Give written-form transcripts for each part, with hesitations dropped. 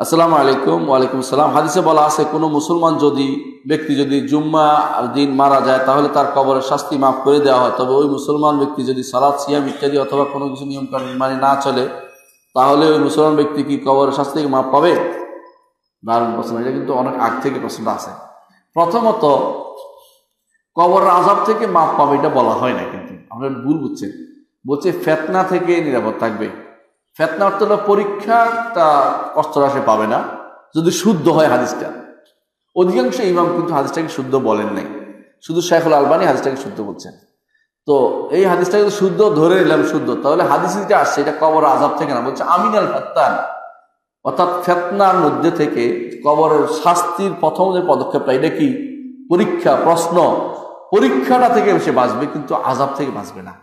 আসসালামু আলাইকুম। ওয়ালাইকুম আসসালাম। হাদিসে বলা আছে কোনো মুসলমান ব্যক্তি যদি জুম্মা দিন মারা যায় তাহলে তার কবরের শাস্তি মাফ করে দেওয়া হয়। তবে ওই মুসলমান ব্যক্তি যদি সালাত সিয়াম ইত্যাদি অথবা কোনো কিছু নিয়ম কানুন মানে না চলে তাহলে ওই মুসলমান ব্যক্তি কি কবরের শাস্তি থেকে মাফ পাবে? দারুণ প্রশ্ন। এটা কিন্তু অনেক আগ থেকে প্রশ্নটা আছে। প্রথমত কবরের আযাব থেকে মাফ পাবে এটা বলা হয় না, কিন্তু আপনারা ভুল বুঝছেন। বলছে ফেতনা থেকে নিরাপদ থাকবে। ফেতনা অর্থ হলো পরীক্ষাটা কষ্টটা সে পাবে না যদি শুদ্ধ হয় হাদিসটা। অধিকাংশ ইমাম কিন্তু হাদিসটাকে শুদ্ধ বলেন নাই, শুধু শাইখুল আলবানী হাদিসটাকে শুদ্ধ বলছেন। তো এই হাদিসটাকে শুদ্ধ ধরে নিলাম শুদ্ধ, তাহলে হাদিস যেটা আসছে এটা কবর আযাব থেকে না, বলছে আমিনাল ফাত্তান, অর্থাৎ ফেতনার মধ্যে থেকে কবরের শাস্তির প্রথম যে পদক্ষেপটা এটা কি পরীক্ষা, প্রশ্ন, পরীক্ষাটা থেকে সে বাঁচবে কিন্তু আযাব থেকে বাঁচবে না।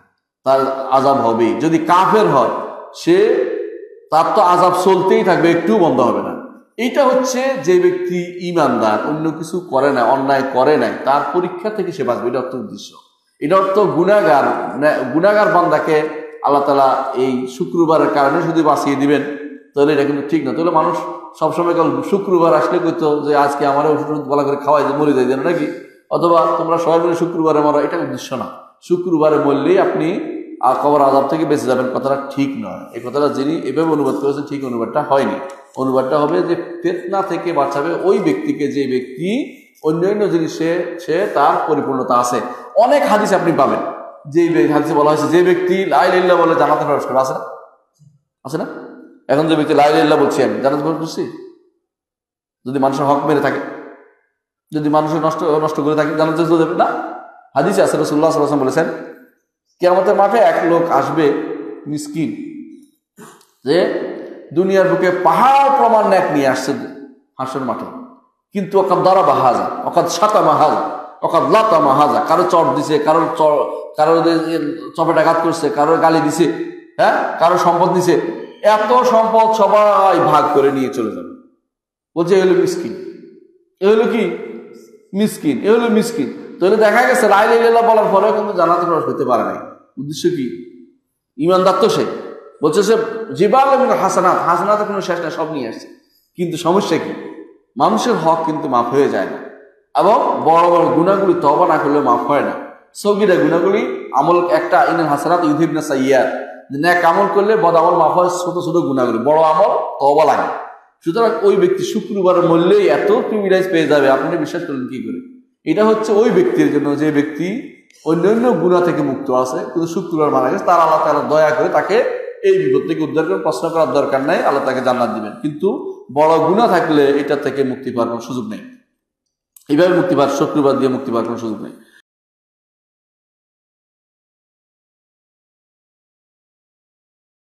তার আযাব হবে। যদি কাফের হয় সে তার তো আযাব চলতেই থাকবে, একটু বন্ধ হবে না। এইটা হচ্ছে যে ব্যক্তি ঈমানদার, অন্য কিছু করে না, অন্যায় করে নাই, তার পরীক্ষা থেকে সে বাঁচবে, এটা অর্থ উদ্দেশ্য। এটা অর্থ গুনাহগার বান্দাকে আল্লাহ তাআলা এই শুক্রবারের কারণে শুধু বাঁচিয়ে দিবেন তাহলে এটা কিন্তু ঠিক না। তাহলে মানুষ সবসময় শুক্রবার আসলে কইতো যে আজকে আমার ওষুধ বলা করে খাওয়াই যে মরে যাই যেন নাকি, অথবা তোমরা সবাই মিলে শুক্রবারে মরা, এটা উদ্দেশ্য না। শুক্রবারে মরলেই আপনি কবর আযাব থেকে বেঁচে যাবেন, কথাটা ঠিক নয়। এই কথাটা যিনি এভাবে অনুবাদ করেছেন ঠিক অনুবাদটা হয়নি। অনুবাদটা হবে যে ফিতনা থেকে বাঁচাবে ওই ব্যক্তিকে যে ব্যক্তি অন্যান্য জিনিসে সে তার পরিপূর্ণতা আছে। অনেক হাদিস আপনি পাবেন যে হাদিসে বলা হয়েছে যে ব্যক্তি লা ইলাহা ইল্লাল্লাহ বলে জান্নাতে প্রবেশ করবে, আছে না? আছে না? এখন যে ব্যক্তি লা ইলাহা ইল্লাল্লাহ বলছি আমি, জান্নাতে প্রবেশ করছি? যদি মানুষের হক মেরে থাকে, যদি মানুষের নষ্ট করে থাকে, জান্নাতে চলে যাবে না? হাদিসে আছে, রাসূলুল্লাহ সাল্লাল্লাহু আলাইহি ওয়াসাল্লাম বলেছেন কিয়ামতের মাঠে এক লোক আসবে মিসকিন, যে দুনিয়ার বুকে পাহাড় প্রমাণ ন্যাক নিয়ে আসছে হাসর মাঠে, কিন্তু ওকাদ দারাবা হাযা, ওকাদ শাতামা হাযা, ওকাদ লাতামা হাযা, কারো চট দিছে, কারো চপেটাঘাত করছে, কারো গালি দিছে, হ্যাঁ, কারো সম্পদ দিছে, এত সম্পদ সবাই ভাগ করে নিয়ে চলে যাবে। বলছে এ হলো মিসকিন, এ হলো কি মিসকিন, এ হলো মিসকিন। তাহলে দেখা গেছে লা ইলাহা ইল্লাল্লাহ বলার পরেও কিন্তু জান্নাতে প্রবেশ করতে পারে নাই। উদ্দেশ্য কি? ঈমানদার তো সে। বলছে সে জিবাল মিন হাসানাত, হাসানাতের কোনো শেষ না, সব নিয়ে আসছে। কিন্তু সমস্যা কি? মানুষের হক কিন্তু মাফ হয়ে যায় না, এবং বড় বড় গুনাহগুলি তওবা না করলে মাফ হয় না। সগীরা গুনাহগুলি আমল একটা ইনাল হাসানাত ইউযহিবনা সাইয়্যাত, নেক আমল করলে বদ আমল মাফ হয়, ছোট ছোট গুনাহগুলি, বড় আমল তওবা লাগে। সুতরাং ওই ব্যক্তি শুক্রবারে মরলেই এত প্রিভিলেজ পেয়ে যাবে, আপনি বিশ্বাস করলেন কি করে? এটা হচ্ছে ওই ব্যক্তির জন্য যে ব্যক্তি অন্যান্য গুনাহ থেকে মুক্ত আছে কিন্তু শুক্রবার মারা গেছে, তার আল্লাহ তাআলা দয়া করে তাকে এই বিপদ থেকে উদ্ধার করে, প্রশ্ন করার দরকার নাই, আল্লাহ তাকে জান্নাত দিবেন। কিন্তু বড় গুনাহ থাকলে এটা থেকে মুক্তি পাওয়ার কোনো সুযোগ নেই। এইভাবে মুক্তি পাওয়ার, শুক্রবার দিয়ে মুক্তি পাওয়ার কোনো সুযোগ নেই।